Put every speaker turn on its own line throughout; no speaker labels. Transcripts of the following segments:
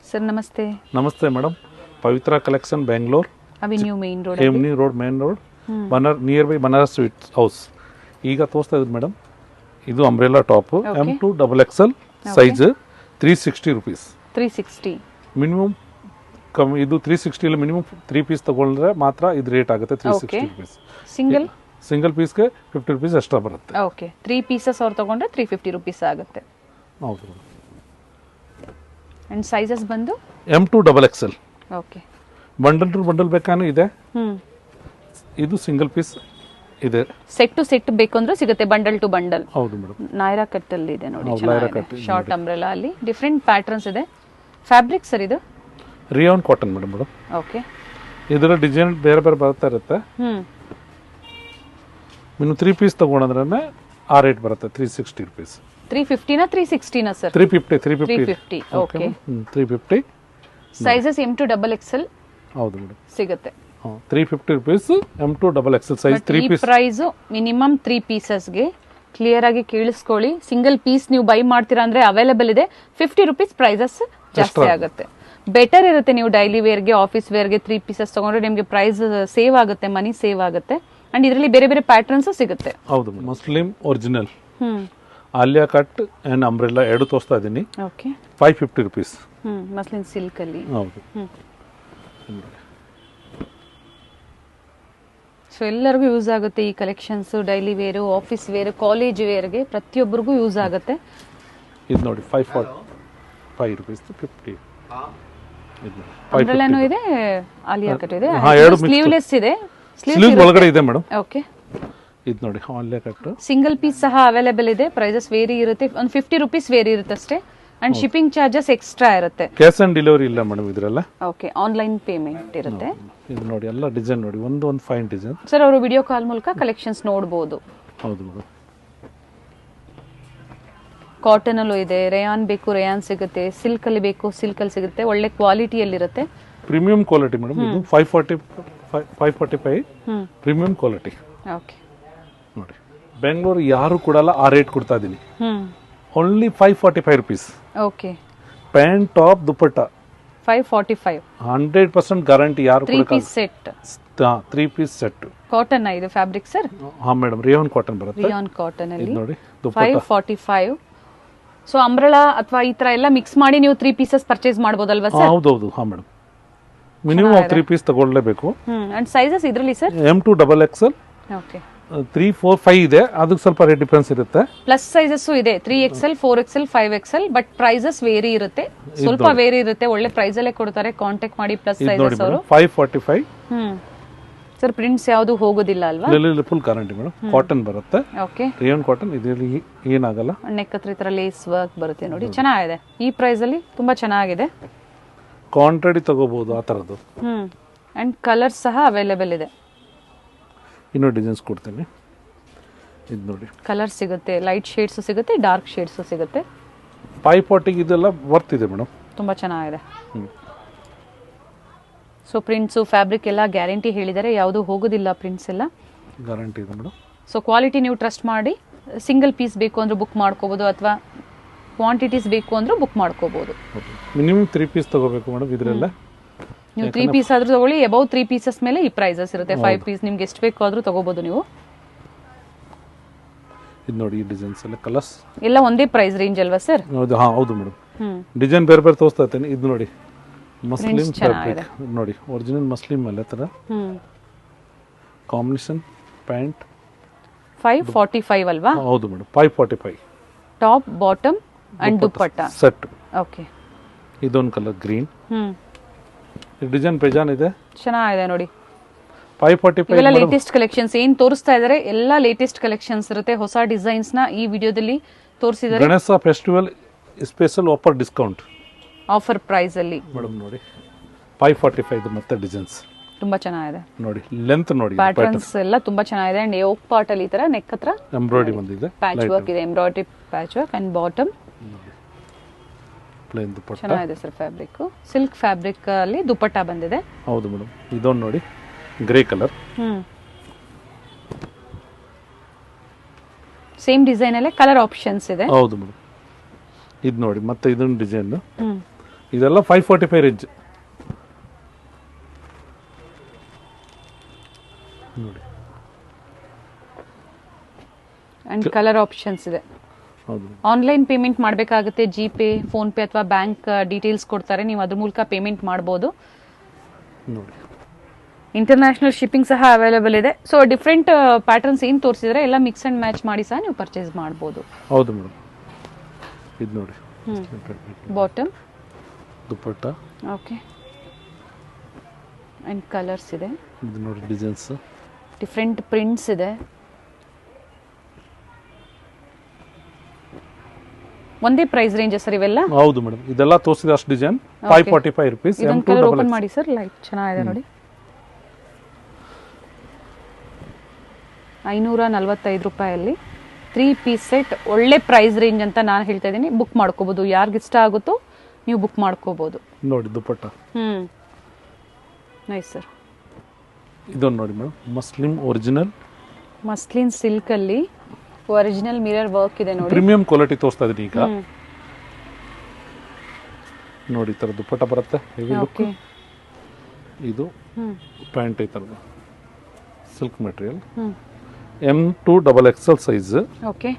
Sir ನಮಸ್ತೆ.
ನಮಸ್ತೆ madam. Pavitra collection Bengaluru,
avenue main road,
main road, near by Banaras sweet house. ಈಗ ತೋರಿಸ್ತಾ ಇದ್ದು ಮೇಡಮ್, ಇದು umbrella top M2 XXL size 360 rupees.
360
minimum ಕಮ್ಮಿ. ಇದು 360 ಅಲ್ಲಿ ಮಿನಿಮಮ್ 3 ಪೀಸ್ ತಗೊಂಡ್ರೆ ಮಾತ್ರ ಇದು ರೇಟ್ ಆಗುತ್ತೆ 360 ರೂಪೀಸ್. ಸಿಂಗಲ್ ಪೀಸ್ಗೆ 50 ರೂಪೀಸ್ ಎಕ್ಸ್ಟ್ರಾ ಬರುತ್ತೆ.
ಓಕೆ, 3 ಪೀಸಸ್ ಅವ್ರು ತಗೊಂಡ್ರೆ 350 ರೂಪೀಸ್ ಆಗುತ್ತೆ.
ಹೌದು.
ಅಂಡ್ ಸೈಜಸ್ ಬಂದು
M2 XXL.
Okay,
bundle to bundle ಬೇಕಾನು ಇದೆ. ಇದು ಸಿಂಗಲ್ ಪೀಸ್ ಇದೆ.
ಸೆಟ್ ಟು ಸೆಟ್ ಬೇಕು ಅಂದ್ರೆ ಸಿಗುತ್ತೆ, ಬಂಡಲ್ ಟು ಬಂಡಲ್.
ಹೌದು ಮೇಡಮ್.
ನಾಯರಾ ಕಟ್ ಅಲ್ಲಿ ಇದೆ ನೋಡಿ, ಚೆನ್ನಾಗಿದೆ. ಶಾರ್ಟ್ ಅಂಬ್ರೆಲಾ ಅಲ್ಲಿ ಡಿಫರೆಂಟ್ ಪ್ಯಾಟರ್ನ್ಸ್ ಇದೆ. ಫ್ಯಾಬ್ರಿಕ್ ಸರ್ ಇದು
ರಿಯಾನ್ ಕಾಟನ್ ಮೇಡಮ್.
ಓಕೆ,
ಇದರ ಡಿಸೈನ್ ಬೇರೆ ಬೇರೆ ಬರ್ತಾ ಇರುತ್ತೆ. ಇನ್ನು 3 ಪೀಸ್ ತಗೊಂಡ್ರೆ ಆ ರೇಟ್ ಬರುತ್ತೆ 360 ರೂಪೀಸ್.
350 ನಾ 360 ನಾ sir?
350.
Okay,
350.
Sizes M2 XXL.
ಹೌದು ಮೇಡಮ್,
ಸಿಗುತ್ತೆ.
350 rupees M2 XXL size 3 piece.
Price minimum 3 ಪೀಸಸ್ಗೆ ಕ್ಲಿಯರ್ ಆಗಿ ಕೇಳಿಸ್ಕೊಳ್ಳಿ. ಸಿಂಗಲ್ ಪೀಸ್ ನೀವು ಬೈ ಮಾಡ್ತೀರಾ ಅಂದ್ರೆ ಅವೈಲೇಬಲ್ ಇದೆ. 50 ರೂಪೀಸ್ ಪ್ರೈಸಸ್ ಜಾಸ್ತಿ ಆಗುತ್ತೆ. ಬೆಟರ್ ಇರುತ್ತೆ ನೀವು ಡೈಲಿ ವೇರ್ಗೆ, ಆಫೀಸ್ ವೇರ್ಗೆ 3 ಪೀಸಸ್ ತಗೊಂಡ್ರೆ ನಿಮಗೆ ಪ್ರೈಸ್ ಸೇವ್ ಆಗುತ್ತೆ, ಮನಿ ಸೇವ್ ಆಗುತ್ತೆ. ಅಂಡ್ ಇದರಲ್ಲಿ ಬೇರೆ ಬೇರೆ ಪ್ಯಾಟರ್ನ್ಸ್ ಸಿಗುತ್ತೆ.
ಹೌದು, muslin original Alia cut and umbrella ಎರಡು ತೋರಿಸ್ತಾ ಇದ್ದೀನಿ.
Okay,
550 rupees.
ಮಸ್ಲಿನ್ ಸಿಲ್ಕ್ ಅಲ್ಲಿ.
ಹೌದು.
ಸೊ ಎಲ್ಲರಿಗೂ ಯೂಸ್ ಆಗುತ್ತೆ ಈ collections. Daily wear, office wear, college ವೇರ್ಗೆ ಪ್ರತಿಯೊಬ್ಬರಿಗೂ ಯೂಸ್ ಆಗುತ್ತೆ.
ಇದು ನೋಡಿ 545 ರೂಪೀಸ್ 50.
ಅಂಬ್ರೆಲಾನು ಇದೆ, ಆಲಿಯಾ ಕಟ್ ಇದೆ, ಸ್ಲೀವ್ಲೆಸ್ ಇದೆ.
ಸ್ಲೀವ್ ಒಳಗಡೆ ಇದೆ ಮೇಡಮ್.
ಓಕೆ,
ಇದು ನೋಡಿ ಆಲಿಯಾ ಕಟ್.
ಸಿಂಗಲ್ ಪೀಸ್ ಸಹ ಅವೈಲೇಬಲ್ ಇದೆ. ಪ್ರೈಸಸ್ ವೇರಿ ಇರುತ್ತೆ, ಒಂದು 50 ರೂಪೀಸ್ ವೇರಿ ಇರುತ್ತೆ ಅಷ್ಟೇ. ಅಂಡ್ ಶಿಪ್ಪಿಂಗ್ ಚಾರ್ಜಸ್ ಎಕ್ಸ್ಟ್ರಾ ಇರುತ್ತೆ.
ಕ್ಯಾಶ್ ಆನ್ ಡೆಲಿವರಿ ಇಲ್ಲ ಮೇಡಮ್ ಇದರಲ್ಲ.
ಓಕೆ, ಆನ್ಲೈನ್ ಪೇಮೆಂಟ್ ಇರುತ್ತೆ.
ಇದು ನೋಡಿ ಎಲ್ಲ ಡಿಸೈನ್ ನೋಡಿ, ಒಂದು ಫೈನ್ ಡಿಸೈನ್.
ಸರ್ ಅವರು ವಿಡಿಯೋ ಕಾಲ್ ಮೂಲಕ ಕಲೆಕ್ಷನ್ಸ್ ನೋಡಬಹುದು.
ಹೌದು ಮೇಡಮ್.
ಕಾಟನ್ ಅಲ್ಲೂ ಇದೆ, ರೇಯಾನ್ ಬೇಕು ರೇಯಾನ್ ಸಿಗುತ್ತೆ, ಸಿಲ್ಕ್ ಅಲ್ಲಿ ಬೇಕು ಸಿಲ್ಕ್ ಅಲ್ಲಿ ಸಿಗುತ್ತೆ. ಒಳ್ಳೆ ಕ್ವಾಲಿಟಿಯಲ್ಲಿ ಇರುತ್ತೆ,
ಪ್ರೀಮಿಯಂ ಕ್ವಾಲಿಟಿ ಮೇಡಮ್. ಇದು 545 ಪ್ರೀಮಿಯಂ ಕ್ವಾಲಿಟಿ.
ಓಕೆ
ನೋಡಿ, ಬೆಂಗಳೂರು ಯಾರು ಕೊಡಲ್ಲ ಆ ರೇಟ್ ಕೊಡ್ತಾ ಇದೀನಿ. Only 545 rupees.
Okay,
pant top dupatta
545
100% guarantee. ಯಾರು
3 piece set.
3 piece set.
Cotton ಇದು ಫ್ಯಾಬ್ರಿಕ್ ಸರ್?
ಹಾ ಮೇಡಮ್, ರಿಯಾನ್ ಕಾಟನ್ ಬರುತ್ತೆ.
ರಿಯಾನ್ ಕಾಟನ್ ಅಲ್ಲಿ
ನೋಡಿ
545. ಸೊ ಅಂಬ್ರೆಲಾ ಅಥವಾ ಈ ತರ ಎಲ್ಲ ಮಿಕ್ಸ್ ಮಾಡಿ ನೀವು 3 ಪೀಸಸ್ ಪರ್ಚೇಸ್ ಮಾಡಬಹುದಲ್ವಾ ಸರ್?
ಹೌದೌದು. ಹಾ ಮೇಡಮ್, ಮಿನಿಮಮ್ 3 ಪೀಸ್ ತಗೊಳ್ಳಲೇಬೇಕು.
ಅಂಡ್ ಸೈಜಸ್ ಇದರಲ್ಲಿ ಸರ್
M2 XXL.
ಓಕೆ,
3, 4, 5 ಇದೆ. ಅದಕ್ಕೆ ಸ್ವಲ್ಪ ರೇಟ್ ಡಿಫರೆನ್ಸ್ ಇರುತ್ತೆ.
ಪ್ಲಸ್ ಸೈಜಸ್ ಇದೆ 3XL, 4XL, 5XL. But prices very ಇರುತ್ತೆ, ಸ್ವಲ್ಪ ವೇರಿ ಇರುತ್ತೆ. ಒಳ್ಳೆ ಪ್ರೈಸ್ ಅಲ್ಲೇ ಕೊಡ್ತಾರೆ. ಕಾಂಟ್ಯಾಕ್ಟ್ ಮಾಡಿ. ಪ್ಲಸ್ ಸೈಜಸ್ ಅವರು
545.
ಸರ್ ಪ್ರಿಂಟ್ಸ್ ಯಾವುದು ಹೋಗೋದಿಲ್ಲ ಅಲ್ವಾ?
Full guarantee madam. ಕಾಟನ್ ಬರುತ್ತೆ.
Okay,
rayon cotton. ಇದರಲ್ಲಿ ಏನಾಗಲ್ಲ.
ನೆಕ್ ಹತ್ರ ಈ ತರ ಲೇಸ್ ವರ್ಕ್ ಬರುತ್ತೆ ನೋಡಿ, ಚೆನ್ನಾಗಿದೆ. ಈ ಪ್ರೈಸ್ ಅಲ್ಲಿ ತುಂಬಾ ಚೆನ್ನಾಗಿದೆ.
ಕ್ವಾಂಟಿಟಿ ತಗೋಬಹುದು ಆ ತರದ್ದು.
ಅಂಡ್ ಕಲರ್ಸ್ ಸಹ ಅವೈಲೇಬಲ್ ಇದೆ.
ಇನ್ನೂ ಡಿಸೈನ್ಸ್ ಕೊಡ್ತೀನಿ. ಇದು ನೋಡಿ,
ಕಲರ್ ಸಿಗುತ್ತೆ, ಲೈಟ್ ಶೇಡ್ಸ್ ಸಿಗುತ್ತೆ, ಡಾರ್ಕ್ ಶೇಡ್ಸ್ ಸಿಗುತ್ತೆ.
540 ಇದೆಲ್ಲ ವರ್ತ್ ಇದೆ ಮೇಡಮ್,
ತುಂಬಾ ಚೆನ್ನಾಗಿದೆ. ಸೊ ಪ್ರಿಂಟ್ಸು ಫ್ಯಾಬ್ರಿಕ್ ಎಲ್ಲ ಗ್ಯಾರಂಟಿ ಹೇಳಿದ್ದಾರೆ, ಯಾವುದು ಹೋಗೋದಿಲ್ಲ. ಪ್ರಿಂಟ್ಸ್ ಎಲ್ಲ
ಗ್ಯಾರಂಟಿ ಇದೆ ಮೇಡಮ್.
ಸೊ ಕ್ವಾಲಿಟಿ ನೀವು ಟ್ರಸ್ಟ್ ಮಾಡಿ. ಸಿಂಗಲ್ ಪೀಸ್ ಬೇಕು ಅಂದ್ರೆ ಬುಕ್ ಮಾಡ್ಕೋಬಹುದು, ಅಥವಾ ಕ್ವಾಂಟಿಟೀಸ್ ಬೇಕು ಅಂದ್ರೆ ಬುಕ್ ಮಾಡ್ಕೋಬಹುದು.
ಮಿನಿಮಮ್ 3 ಪೀಸ್ ತಗೋಬೇಕು ಮೇಡಮ್ ಇದರಲ್ಲ.
ನೀವು 3 ಪೀಸ್ ಆದ್ರೂ ತಗೊಳ್ಳಿ. ಅಬೌವ್ 3 ಪೀಸಸ್ ಮೇಲೆ ಈ ಪ್ರೈಸಸ್ ಇರುತ್ತೆ. 5 ಪೀಸ್ ನಿಮ್ಗೆ ಎಷ್ಟು ಬೇಕು ಆದ್ರೂ ತಗೋಬಹುದು ನೀವು.
ಇದು ನೋಡಿ, ಈ ಡಿಸೈನ್ಸ್ ಎಲ್ಲ ಕಲರ್ಸ್
ಎಲ್ಲ ಒಂದೇ ಪ್ರೈಸ್ ರೇಂಜ್ ಅಲ್ವಾ ಸರ್?
ಹೌದು. ಹಾ ಹೌದು ಮೇಡಮ್. ಡಿಸೈನ್ ಬೇರೆ ಬೇರೆ ತೋರಿಸ್ತಾ ಇದ್ದೀನಿ. ಇದು ನೋಡಿ, ಮಸ್ಲಿನ್ ಫ್ಯಾಬ್ರಿಕ್ ನೋಡಿ, ಒರಿಜಿನಲ್ ಮಸ್ಲಿನ್ ಮೇಲೆ ತರ ಕಾಂಬಿನೇಷನ್. ಪ್ಯಾಂಟ್
545 ಅಲ್ವಾ?
ಹೌದು madam, 545.
Top bottom and dupatta
set.
Okay,
ಇದೊಂದು ಕಲರ್ ಗ್ರೀನ್. ಡಿಸೈನ್ ಪೇಜಾನ್ ಇದೆ,
ಚೆನ್ನಾಗಿದೆ ನೋಡಿ.
545
ಇವೆಲ್ಲ ಲೇಟೆಸ್ಟ್ ಕಲೆಕ್ಷನ್ಸ್. ಏನ್ ತೋರಿಸ್ತಾ ಇದಾರೆ ಎಲ್ಲ ಲೇಟೆಸ್ಟ್ ಕಲೆಕ್ಷನ್ಸ್ ಇರುತ್ತೆ. ಹೊಸ ಡಿಸೈನ್ಸ್ ನ ಈ ವಿಡಿಯೋದಲ್ಲಿ ತೋರಿಸಿದ್ದಾರೆ.
Ganesha festival special offer discount
offer price ಅಲ್ಲಿ
ಮೇಡಮ್. ನೋಡಿ 545 ಮತ್ತೆ ಡಿಸೈನ್ಸ್
ತುಂಬಾ ಚೆನ್ನಾಗಿದೆ
ನೋಡಿ. ಲೆಂತ್ ನೋಡಿ,
ಪ್ಯಾಟರ್ನ್ಸ್ ಎಲ್ಲ ತುಂಬಾ ಚೆನ್ನಾಗಿದೆ. ಅಂಡ್ ಯೋಕ್ ಪಾರ್ಟ್ ಅಲ್ಲಿ ಈ ತರ ನೆಕ್ ಹತ್ರ
ಎಂಬ್ರಾಯ್ಡರಿ ಬಂದಿದೆ,
ಪ್ಯಾಚ್ ವರ್ಕ್ ಇದೆ. Embroidery patch work and bottom
plain dupatta.
ಚೆನ್ನಾಗಿದೆ ಸರ್ ಫ್ಯಾಬ್ರಿಕ್. ಸಿಲ್ಕ್ ಫ್ಯಾಬ್ರಿಕ್ ಅಲ್ಲಿ ದುಪಟ್ಟ ಬಂದಿದೆ.
ಹೌದು ಮೇಡಮ್. ಇದೊಂದು ನೋಡಿ, ಗ್ರೇ ಕಲರ್.
ಸೇಮ್ ಡಿಸೈನ್ ಅಲ್ಲೇ ಕಲರ್ ಆಪ್ಷನ್ಸ್ ಇದೆ.
ಹೌದು ಮೇಡಮ್. ಇದು ನೋಡಿ, ಮತ್ತೆ ಇದೊಂದು ಡಿಸೈನ್ ಇದೆಲ್ಲ 545 ರೇಂಜ್ ನೋಡಿ.
ಅಂಡ್ ಕಲರ್ ಆಪ್ಷನ್ಸ್ ಇದೆ.
ಹೌದು
ಆನ್ಲೈನ್ ಪೇಮೆಂಟ್ ಮಾಡಬೇಕಾಗುತ್ತೆ, ಜಿಪೇ, ಫೋನ್ ಪೇ ಅಥವಾ ಬ್ಯಾಂಕ್ ಡೀಟೇಲ್ಸ್ ಕೊಡ್ತಾರೆ, ನೀವು ಅದ್ರ ಮೂಲಕ ಪೇಮೆಂಟ್ ಮಾಡ್ಬೋದು.
ನೋಡಿ
ಇಂಟರ್ನ್ಯಾಷನಲ್ ಶಿಪ್ಪಿಂಗ್ ಸಹ ಅವೈಲೇಬಲ್ ಇದೆ. ಸೊ ಡಿಫ್ರೆಂಟ್ ಪ್ಯಾಟರ್ನ್ಸ್ ಏನು ತೋರಿಸಿದ್ರೆ ಎಲ್ಲ ಮಿಕ್ಸ್ ಅಂಡ್ ಮ್ಯಾಚ್ ಮಾಡಿ ಸಹ ನೀವು ಪರ್ಚೇಸ್ ಮಾಡ್ಬೋದು.
ಹೌದು ಮೇಡಮ್. ಇದು ನೋಡಿ
bottom,
dupatta,
okay, and colours ಇದೆ.
ಇದು ನೋಡಿ ಡಿಸೈನ್ಸ್,
ಡಿಫ್ರೆಂಟ್ ಪ್ರಿಂಟ್ಸ್ ಇದೆ. ಒಂದೇ ಪ್ರೈಸ್ ರೇಂಜ್ ಸರ್ ಇವೆಲ್ಲ?
ಹೌದು ಮೇಡಮ್. ಇದೆಲ್ಲ ತೋರಿಸಿದ ಅಷ್ಟು ಡಿಸೈನ್ 545 ರೂಪೀಸ್.
ಇದೊಂದು ಕಲರ್ ಓಪನ್ ಮಾಡಿ ಸರ್, ಲೈಟ್ ಚೆನ್ನಾಗಿದೆ ನೋಡಿ. 545 ರೂಪಾಯಲ್ಲಿ 3 ಪೀಸ್ ಸೆಟ್, ಒಳ್ಳೆ ಪ್ರೈಸ್ ರೇಂಜ್ ಅಂತ ನಾನು ಹೇಳ್ತಾ ಇದ್ದೀನಿ. ಬುಕ್ ಮಾಡ್ಕೋಬಹುದು, ಯಾರಿಗೆ ಇಷ್ಟ ಆಗುತ್ತೋ ನೀವು ಬುಕ್ ಮಾಡ್ಕೋಬಹುದು.
ನೋಡಿ ದುಪ್ಪಟ್ಟ,
ನೈಸ್ ಸರ್.
ಇದೊಂದು ನೋಡಿ ಮೇಡಮ್,
ಮಸ್ಲಿನ್ ಸಿಲ್ಕ್ ಅಲ್ಲಿ ಒರಿಜಿನಲ್ ಮಿರರ್ ವರ್ಕ್ ಇದೆ ನೋಡಿ.
ಪ್ರೀಮಿಯಂ ಕ್ವಾಲಿಟಿ ತೋರಿಸ್ತಾ ಇದೀನಿ ಈಗ. ನೋಡಿ ಈ ತರ ದುಪ್ಪಟ್ಟ ಬರುತ್ತೆ, ಹೆವಿ ಲುಕ್. ಇದು ಪ್ಯಾಂಟ್ ಈ ತರದ್ದು silk material, M2 XXL size.
Okay,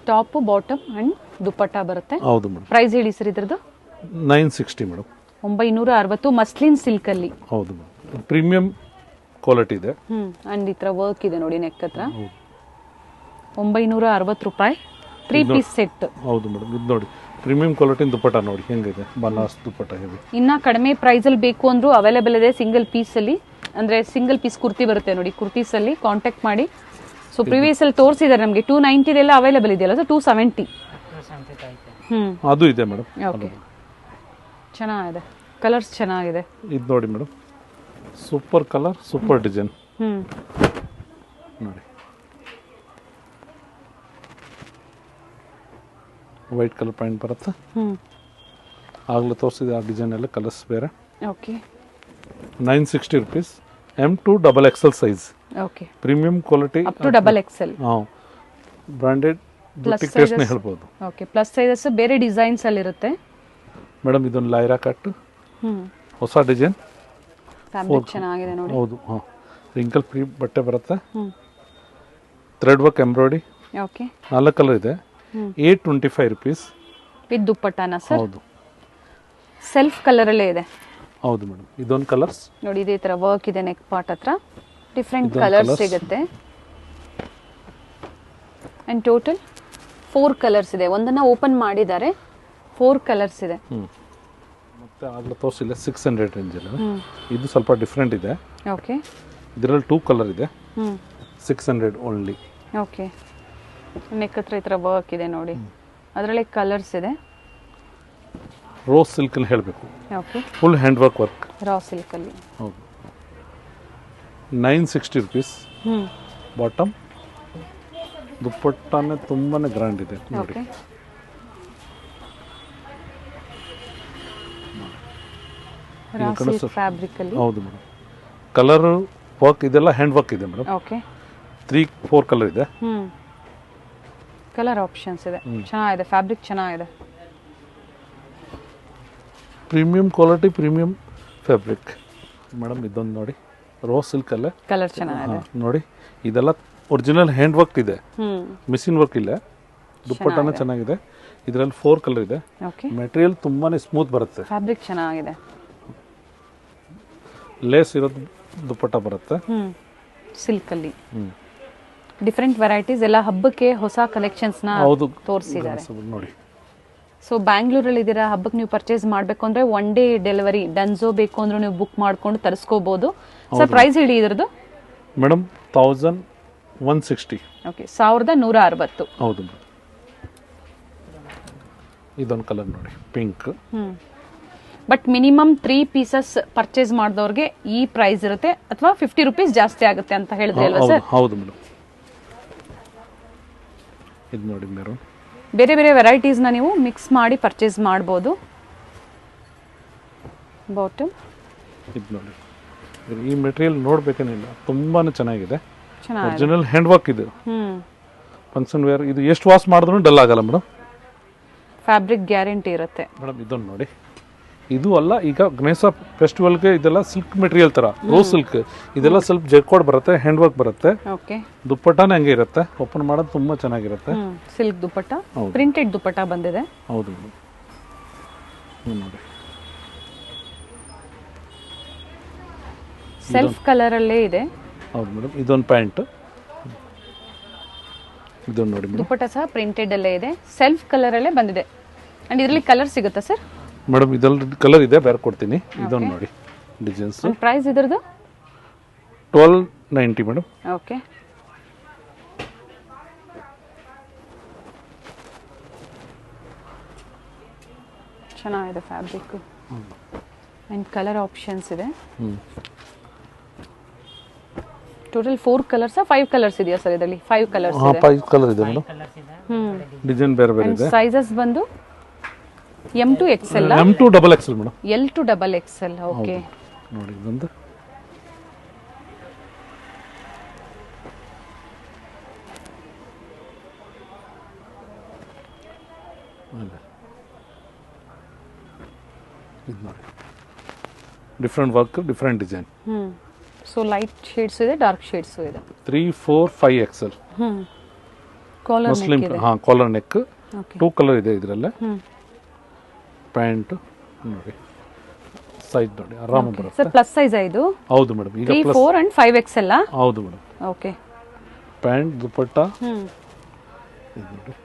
top bottom and dupatta ಬರುತ್ತೆ.
ಹೌದು ಮೇಡಮ್.
ಪ್ರೈಸ್ ಹೇಳಿ ಸರ್ ಇದ್ರದ್ದು?
960 ಮೇಡಮ್.
960 ಮಸ್ಲಿನ್ ಸಿಲ್ಕ್ ಅಲ್ಲಿ.
ಹೌದು ಮೇಡಮ್, ಪ್ರೀಮಿಯಂ ಕ್ವಾಲಿಟಿ ಇದೆ.
ಅಂಡ್ ಈ ತರ ವರ್ಕ್ ಇದೆ ನೋಡಿ ನೆಕ್ ಹತ್ರ. 960 ರೂಪಾಯಿ 3 ಪೀಸ್ ಸೆಟ್.
ಹೌದು ಮೇಡಮ್. ಇದು ನೋಡಿ ಪ್ರೀಮಿಯಂ ಕ್ವಾಲಿಟಿ ದುಪ್ಪಟ್ಟ ನೋಡಿ ಹೆಂಗಿದೆ, ಬನಾರಸ್ ದುಪ್ಪಟ್ಟ ಹೆವಿ.
ಇನ್ನ ಕಡಿಮೆ ಪ್ರೈಸ್ ಅಲ್ಲಿ ಬೇಕು ಅಂದ್ರೂ ಅವೈಲೇಬಲ್ ಇದೆ. ಸಿಂಗಲ್ ಪೀಸ್ ಅಲ್ಲಿ, ಅಂದ್ರೆ ಸಿಂಗಲ್ ಪೀಸ್ ಕುರ್ತಿ ಬರುತ್ತೆ ನೋಡಿ, ಕುರ್ತೀಸ್ ಅಲ್ಲಿ ಕಾಂಟ್ಯಾಕ್ಟ್ ಮಾಡಿ. ಸೊ ಪ್ರಿವಿಯಸ್ ಅಲ್ಲಿ ತೋರಿಸಿದ್ದಾರೆ ನಮಗೆ 290 ಎಲ್ಲ ಅವೈಲೇಬಲ್ ಇದೆಯಲ್ಲ ಸರ್? 270
ಅದು ಇದೆ ಮೇಡಮ್.
ಓಕೆ, ಚೆನ್ನಾಗಿದೆ, ಕಲರ್ಸ್ ಚೆನ್ನಾಗಿದೆ.
ಇದು ನೋಡಿ madam, super colour, super design ನೋಡಿ. ವೈಟ್ ಕಲರ್ ಪ್ಯಾಂಟ್ ಬರುತ್ತೆ. ಆಗಲೇ ತೋರಿಸಿದೆ ಆ ಡಿಸೈನ್ ಎಲ್ಲ, ಕಲರ್ಸ್ ಬೇರೆ.
Okay,
960 rupees. M2 XXL size.
Okay,
premium quality
up to XXL.
Branded boutique taste ನೇ ಹೇಳ್ಬೋದು.
ಓಕೆ, ಪ್ಲಸ್ ಸೈಜಸ್ ಬೇರೆ ಡಿಸೈನ್ಸ್ ಅಲ್ಲಿ ಇರುತ್ತೆ
ಮೇಡಮ್. ಇದೊಂದು ಲೈರಾ ಕಟ್, ಹೊಸ ಡಿಸೈನ್,
ಫ್ಯಾಬ್ರಿಕ್ ಚೆನ್ನಾಗಿದೆ ನೋಡಿ.
ಹೌದು, ರಿಂಕಲ್ ಫ್ರೀ ಬಟ್ಟೆ ಬರುತ್ತೆ. Thread work embroidery.
Okay,
4 colour ಇದೆ. 825 ರೂಪೀಸ್
ವಿತ್ ದುಪ್ಪಟ್ಟಾನ ಸರ್?
ಹೌದು,
ಸೆಲ್ಫ್ ಕಲರ್ ಅಲ್ಲೇ ಇದೆ.
ಹೌದು ಮೇಡಮ್. ಇದೊಂದು ಕಲರ್ಸ್
ನೋಡಿ, ಇದೇ ತರ ವರ್ಕ್ ಇದೆ ನೆಕ್ ಪಾರ್ಟ್ ಹತ್ರ. ಡಿಫ್ರೆಂಟ್ ಕಲರ್ಸ್ ಸಿಗುತ್ತೆ. ಅಂಡ್ ಟೋಟಲ್ 4 ಕಲರ್ಸ್ ಇದೆ. ಒಂದನ್ನ ಓಪನ್ ಮಾಡಿದ್ದಾರೆ, 4 ಕಲರ್ಸ್ ಇದೆ.
ಮತ್ತೆ ಆಗಲೇ ತೋರಿಸಿಲ್ಲ 600 ರೇಂಜ್ ಅಲ್ಲಿ. ಇದು ಸ್ವಲ್ಪ ಡಿಫ್ರೆಂಟ್ ಇದೆ.
ಓಕೆ,
ಇದರಲ್ಲಿ 2 ಕಲರ್ ಇದೆ. 600 ಓನ್ಲಿ.
ಓಕೆ, ನೆಕ್ ಹತ್ರ ಈ ತರ ವರ್ಕ್ ಇದೆ ನೋಡಿ, ಅದರಲ್ಲಿ ಕಲರ್ಸ್ ಇದೆ.
ರೋಸ್ ಸಿಲ್ಕ್ ಅಲ್ಲಿ ಹೇಳಬೇಕು.
Okay,
full hand work.
Raw silk ಅಲ್ಲಿ.
ಹೌದು, 960 ರೂಪೀಸ್. ಬಾಟಮ್ ದುಪ್ಪಟ್ಟನೇ ತುಂಬಾನೇ ಗ್ರ್ಯಾಂಡ್ ಇದೆ ನೋಡಿ.
ಓಕೆ, ರಾ ಸಿಲ್ಕ್ ಫ್ಯಾಬ್ರಿಕ್ ಅಲ್ಲಿ.
ಹೌದು ಮೇಡಮ್. ಕಲರ್ ವರ್ಕ್ ಇದೆಲ್ಲ ಹ್ಯಾಂಡ್ ವರ್ಕ್ ಇದೆ ಮೇಡಮ್.
ಓಕೆ,
3-4 ಕಲರ್ ಇದೆ.
ಕಲರ್ ಆಪ್ಷನ್ಸ್ ಇದೆ, ಚೆನ್ನಾಗಿದೆ, ಫ್ಯಾಬ್ರಿಕ್ ಚೆನ್ನಾಗಿದೆ.
Premium quality, premium fabric madam. ಇದೊಂದು ನೋಡಿ, ರೋಸ್ ಸಿಲ್ಕ್ ಅಲ್ಲೇ
ಕಲರ್ ಚೆನ್ನಾಗಿದೆ
ನೋಡಿ. ಇದೆಲ್ಲ ಒರಿಜಿನಲ್ ಹ್ಯಾಂಡ್ ವರ್ಕ್ ಇದೆ, ಮಿಷಿನ್ ವರ್ಕ್ ಇಲ್ಲ. ದುಪ್ಪಟ್ಟನ ಚೆನ್ನಾಗಿದೆ. ಇದರಲ್ಲಿ 4 ಕಲರ್ ಇದೆ.
ಓಕೆ,
ಮೆಟೀರಿಯಲ್ ತುಂಬಾನೇ ಸ್ಮೂತ್ ಬರುತ್ತೆ,
ಫ್ಯಾಬ್ರಿಕ್ ಚೆನ್ನಾಗಿದೆ.
ಲೇಸ್ ಇರೋದು ದುಪ್ಪಟ್ಟ ಬರುತ್ತೆ.
ಸಿಲ್ಕ್ ಅಲ್ಲಿ ಡಿಫ್ರೆಂಟ್ ವೆರೈಟೀಸ್ ಎಲ್ಲ ಹಬ್ಬಕ್ಕೆ ಹೊಸ ಕಲೆಕ್ಷನ್ಸ್ ನ ತೋರಿಸಿದ್ದಾರೆ
ನೋಡಿ.
ಸೊ ಬ್ಯಾಂಗ್ಳೂರಲ್ಲಿ ಇದ್ದೀರಾ, ಹಬ್ಬಕ್ಕೆ ನೀವು ಪರ್ಚೇಸ್ ಮಾಡಬೇಕು ಅಂದ್ರೆ 1 ಡೇ ಡೆಲಿವರಿ, ಡನ್ಸೋ ಬೇಕು ಅಂದ್ರೆ ನೀವು ಬುಕ್ ಮಾಡ್ಕೊಂಡು ತರಿಸ್ಕೋಬಹುದು. ಸರ್ ಪ್ರೈಸ್ ಹೇಳಿ ಇದ್ರದ್ದು?
ಮೇಡಮ್ 1160.
ಓಕೆ, 1160.
ಹೌದು ಮೇಡಮ್. ಇದೊಂದು ಕಲರ್ ನೋಡಿ, pink.
But minimum 3 pieces purchase ಮಾಡಿದವ್ರಿಗೆ ಈ ಪ್ರೈಸ್ ಇರುತ್ತೆ, ಅಥವಾ 50 ರೂಪೀಸ್ ಜಾಸ್ತಿ ಆಗುತ್ತೆ ಅಂತ ಹೇಳಿದ್ರಿ ಅಲ್ವಾ ಸರ್?
ಹೌದು ಮೇಡಮ್. ಇದು ನೋಡಿ ಮೇಡಮ್,
ಬೇರೆ ಬೇರೆ ವೆರೈಟೀಸ್ ನ ನೀವು ಮಿಕ್ಸ್ ಮಾಡಿ ಪರ್ಚೇಸ್ ಮಾಡಬಹುದು. ಬಾಟಮ್
ಇದು ನೋಡಿ, ಈ ಮೆಟೀರಿಯಲ್ ನೋಡ್ಬೇಕೇನಿಲ್ಲ, ತುಂಬಾನೇ ಚೆನ್ನಾಗಿದೆ. ಒರಿಜಿನಲ್ ಹ್ಯಾಂಡ್ ವರ್ಕ್ ಇದು. Function wear. ಇದು ಎಷ್ಟು ವಾಶ್ ಮಾಡಿದ್ರು ಡಲ್ ಆಗಲ್ಲ ಮೇಡಮ್.
ಫ್ಯಾಬ್ರಿಕ್ ಗ್ಯಾರಂಟಿ ಇರುತ್ತೆ.
ಮೇಡಮ್ ಇದೊಂದು ನೋಡಿ, ಇದು ಅಲ್ಲ ಈಗ ಗಣೇಶ ಫೆಸ್ಟಿವಲ್ಗೆ ಇದೆಲ್ಲ ಸಿಲ್ಕ್ ಮೆಟೀರಿಯಲ್ ತರ, ರೋ ಸಿಲ್ಕ್, ಇದೆಲ್ಲ ಸ್ವಲ್ಪ ಜರ್ಕೋಡ್ ಬರುತ್ತೆ, ಹ್ಯಾಂಡ್ ವರ್ಕ್ ಬರುತ್ತೆ.
ಓಕೆ,
ದುಪ್ಪಟ್ಟಾನೇ ಹಂಗೆ ಇರುತ್ತೆ, ಓಪನ್ ಮಾಡೋದು ತುಂಬಾ ಚೆನ್ನಾಗಿರುತ್ತೆ.
ಸಿಲ್ಕ್ ದುಪ್ಪಟ್ಟ, ಪ್ರಿಂಟೆಡ್ ದುಪ್ಪಟ್ಟ ಬಂದಿದೆ.
ಹೌದು ನೋಡಿ,
ಸೆಲ್ಫ್ ಕಲರ್ ಅಲ್ಲೇ ಇದೆ.
ಹೌದು ಮೇಡಮ್, ಇದೊಂದು ಪ್ಯಾಂಟ್, ಇದೊಂದು ನೋಡಿ ಮೇಡಮ್,
ದುಪ್ಪಟ್ಟ ಸಹ ಪ್ರಿಂಟೆಡ್ ಅಲ್ಲೇ ಇದೆ, ಸೆಲ್ಫ್ ಕಲರ್ ಅಲ್ಲೇ ಬಂದಿದೆ. ಅಂಡ್ ಇದರಲ್ಲಿ ಕಲರ್ ಸಿಗುತ್ತಾ ಸರ್?
ಮೇಡಮ್ ಇದರಲ್ಲಿ ಕಲರ್ ಇದೆ, ಬೇರೆ ಕೊಡ್ತೀನಿ. ಇದೊಂದು ನೋಡಿ ಡಿಸೈನ್ಸ್.
ಪ್ರೈಸ್ ಇದರದು
1290 ಮೇಡಮ್.
ಓಕೆ, ಚೆನ್ನಾಗಿದೆ ಫ್ಯಾಬ್ರಿಕ್ ಅಂಡ್ ಕಲರ್ ಆಪ್ಷನ್ಸ್ ಇದೆ. ಟೋಟಲ್ 4 ಕಲರ್ಸ್ 5 ಕಲರ್ಸ್ ಇದೆಯಾ ಸರ್ ಇದರಲ್ಲಿ? 5 ಕಲರ್ಸ್ ಇದೆ.
5 ಕಲರ್ ಇದೆ ಮೇಡಮ್. ಡಿಸೈನ್ ಬೇರೆ ಬೇರೆ ಇದೆ.
ಸೈಜಸ್ ಬಂದು M to XL,
M to double XL madam.
L to double XL. Okay,
ನೋಡಿ ಇದೊಂದು ಇದು ನೋಡಿ, different work, different design.
So light shades ಇದೆ, ಡಾರ್ಕ್ ಶೇಡ್ಸ್ ಇದೆ.
3, 4, 5 XL.
ಕಾಲರ್
ಮುಸ್ಲಿಂ,
ನೆಕ್ ಇದೆ.
ಹಾ ಕಾಲರ್ ನೆಕ್.
ಓಕೆ,
2 ಕಲರ್ ಇದೆ ಇದರಲ್ಲೇ. ಪ್ಯಾಂಟ್ ನೋಡಿ, ಸೈಜ್ ನೋಡಿ ಆರಾಮ ಬರುತ್ತೆ
ಸರ್. ಪ್ಲಸ್ ಸೈಜ್ ಇದು?
ಹೌದು ಮೇಡಮ್, ಈಗ
3,
ಪ್ಲಸ್
4 and 5 XL.
ಹೌದು ಮೇಡಮ್.
ಓಕೆ,
ಪ್ಯಾಂಟ್ ದುಪಟ್ಟ ಇದು ನೋಡಿ,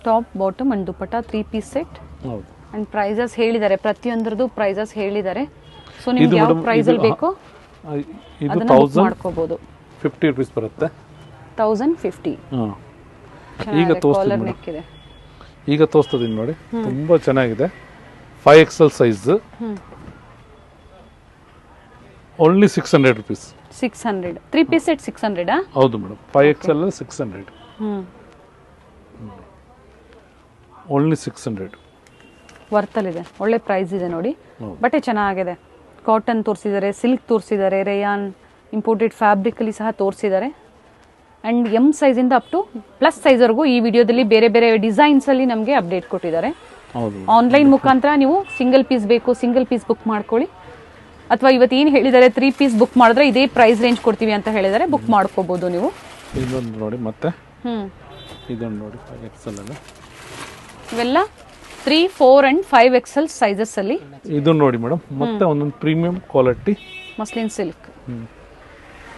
top bottom and dupatta 3 piece set.
ಹೌದು.
ಅಂಡ್ ಪ್ರೈಸಸ್ ಹೇಳಿದ್ದಾರೆ, ಪ್ರತಿಯೊಂದರದು ಪ್ರೈಸಸ್ ಹೇಳಿದ್ದಾರೆ. ಸೊ ನಿಮ್ಗೆ ಯಾವ ಪ್ರೈಸ್ ಅಲ್ಲಿ ಬೇಕೋ
ಇದು
ಅದನ್ನ ಬುಕ್ ಮಾಡ್ಕೋಬಹುದು.
1050 ರೂಪೀಸ್ ಬರುತ್ತೆ.
1050.
ಈಗ
ಕಾಲರ್ ನೆಕ್ ಇದೆ.
ಈಗ ತೋರಿಸ್ತಿದ್ದೀನಿ ನೋಡಿ, ತುಂಬಾ ಚೆನ್ನಾಗಿದೆ. 5 XL size, only 600 rupees.
600 3 piece set 600.
ಹೌದು ಮೇಡಮ್, 5 XL 600, ಓನ್ಲಿ 600.
ವರ್ತಲ್ಲಿದೆ, ಒಳ್ಳೆ ಪ್ರೈಸ್ ಇದೆ ನೋಡಿ. ಬಟ್ಟೆ ಚೆನ್ನಾಗಿದೆ. ಕಾಟನ್ ತೋರಿಸಿದ್ದಾರೆ, ಸಿಲ್ಕ್ ತೋರಿಸಿದ್ದಾರೆ, ರೇಯಾನ್ ಇಂಪೋರ್ಟೆಡ್ ಫ್ಯಾಬ್ರಿಕ್ ಅಲ್ಲಿ ಸಹ ತೋರಿಸಿದ್ದಾರೆ. ಅಂಡ್ M ಸೈಜ್ ಇಂದ ಅಪ್ ಟು ಪ್ಲಸ್ ಸೈಜ್ ವರೆಗೂ ಈ ವಿಡಿಯೋದಲ್ಲಿ ಬೇರೆ ಬೇರೆ ಡಿಸೈನ್ಸ್ ಅಲ್ಲಿ ನಮಗೆ ಅಪ್ಡೇಟ್ ಕೊಟ್ಟಿದ್ದಾರೆ. ಆನ್ಲೈನ್ ಮುಖಾಂತರ ನೀವು ಸಿಂಗಲ್ ಪೀಸ್ ಬೇಕು, ಸಿಂಗಲ್ ಪೀಸ್ ಬುಕ್ ಮಾಡ್ಕೊಳ್ಳಿ. ಅಥವಾ ಇವತ್ತು ಏನು ಹೇಳಿದ್ದಾರೆ 3 ಪೀಸ್ ಬುಕ್ ಮಾಡಿದ್ರೆ ಇದೇ ಪ್ರೈಸ್ ರೇಂಜ್ ಕೊಡ್ತೀವಿ ಅಂತ ಹೇಳಿದರೆ ಬುಕ್ ಮಾಡ್ಕೋಬಹುದು ನೀವು.
ಇದೊಂದು ನೋಡಿ, ಮತ್ತೆ ಇದೊಂದು ನೋಡಿ 5 XL ಅಲ್ಲ,
ಇವೆಲ್ಲ 3, 4 and 5 XL ಸೈಜಸ್ ಅಲ್ಲಿ.
ಇದು ನೋಡಿ ಮೇಡಮ್, ಮತ್ತೆ ಒಂದೊಂದು premium quality
muslin silk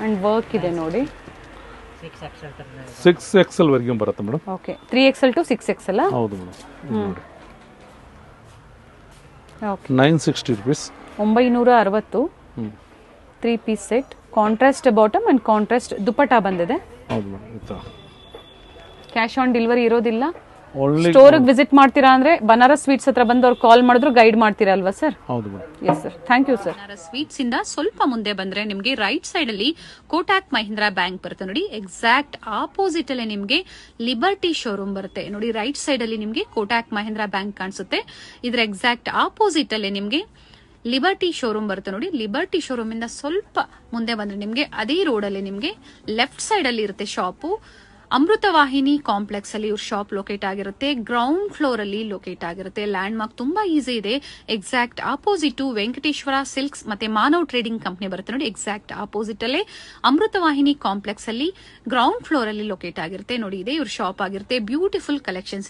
and work ಇದೆ ನೋಡಿ.
6 XL ವರೆಗೂ ಬರುತ್ತೆ madam.
Okay, 3 XL to 6 XL.
ಹೌದು ಮೇಡಮ್. ನೋಡಿ
okay,
960 rupees.
960. 3 piece set, contrast bottom and contrast dupatta ಬಂದಿದೆ.
ಹೌದು ಮೇಡಮ್. ಈ ತರ
ಕ್ಯಾಶ್ ಆನ್ ಡೆಲಿವರಿ ಇರೋದಿಲ್ಲ.
ಓನ್ಲಿ
ಸ್ಟೋರ್ಗೆ ವಿಸಿಟ್ ಮಾಡ್ತೀರಾ ಅಂದ್ರೆ ಬನಾರಸ್ ಸ್ವೀಟ್ಸ್ ಹತ್ರ ಬಂದವ್ರು ಕಾಲ್ ಮಾಡಿದ್ರು ಗೈಡ್ ಮಾಡ್ತೀರಾ ಅಲ್ವಾ ಸರ್?
ಹೌದು madam.
Yes sir, thank you sir.
Banaras sweets ಇಂದ ಸ್ವಲ್ಪ ಮುಂದೆ ಬಂದ್ರೆ ನಿಮ್ಗೆ ರೈಟ್ ಸೈಡ್ ಅಲ್ಲಿ ಕೋಟಾಕ್ ಮಹೀಂದ್ರಾ ಬ್ಯಾಂಕ್ ಬರುತ್ತೆ ನೋಡಿ. ಎಕ್ಸಾಕ್ಟ್ ಆಪೋಸಿಟ್ ಅಲ್ಲೇ ನಿಮ್ಗೆ ಲಿಬರ್ಟಿ ಶೋರೂಮ್ ಬರುತ್ತೆ ನೋಡಿ. ರೈಟ್ ಸೈಡ್ ಅಲ್ಲಿ ನಿಮ್ಗೆ ಕೋಟಾಕ್ ಮಹೀಂದ್ರಾ ಬ್ಯಾಂಕ್ ಕಾಣಿಸುತ್ತೆ. ಇದ್ರ ಎಕ್ಸಾಕ್ಟ್ ಆಪೋಸಿಟ್ ಅಲ್ಲೇ ನಿಮ್ಗೆ ಲಿಬರ್ಟಿ ಶೋರೂಮ್ ಬರುತ್ತೆ ನೋಡಿ. ಲಿಬರ್ಟಿ ಶೋರೂಮ್ ಇಂದ ಸ್ವಲ್ಪ ಮುಂದೆ ಬಂದ್ರೆ ನಿಮ್ಗೆ ಅದೇ ರೋಡ್ ಅಲ್ಲಿ ನಿಮ್ಗೆ ಲೆಫ್ಟ್ ಸೈಡ್ ಅಲ್ಲಿ ಇರುತ್ತೆ ಶಾಪು. ಅಮೃತವಾಹಿನಿ ಕಾಂಪ್ಲೆಕ್ಸ್ ಅಲ್ಲಿ ಇವ್ರ ಶಾಪ್ ಲೊಕೇಟ್ ಆಗಿರುತ್ತೆ. ಗ್ರೌಂಡ್ ಫ್ಲೋರ್ ಅಲ್ಲಿ ಲೊಕೇಟ್ ಆಗಿರುತ್ತೆ. ಲ್ಯಾಂಡ್ ಮಾರ್ಕ್ ತುಂಬಾ ಈಸಿ ಇದೆ. ಎಕ್ಸಾಕ್ಟ್ ಆಪೋಸಿಟ್ ವೆಂಕಟೇಶ್ವರ ಸಿಲ್ಕ್ಸ್ ಮತ್ತೆ ಮಾನವ್ ಟ್ರೇಡಿಂಗ್ ಕಂಪನಿ ಬರುತ್ತೆ ನೋಡಿ. ಎಕ್ಸಾಕ್ಟ್ ಆಪೋಸಿಟ್ ಅಲ್ಲೇ ಅಮೃತವಾಹಿನಿ ಕಾಂಪ್ಲೆಕ್ಸ್ ಅಲ್ಲಿ ಗ್ರೌಂಡ್ ಫ್ಲೋರ್ ಅಲ್ಲಿ ಲೊಕೇಟ್ ಆಗಿರುತ್ತೆ ನೋಡಿ. ಇದೆ ಇವ್ರ ಶಾಪ್ ಆಗಿರುತ್ತೆ. ಬ್ಯೂಟಿಫುಲ್ ಕಲೆಕ್ಷನ್ಸ್ ಇದೆ.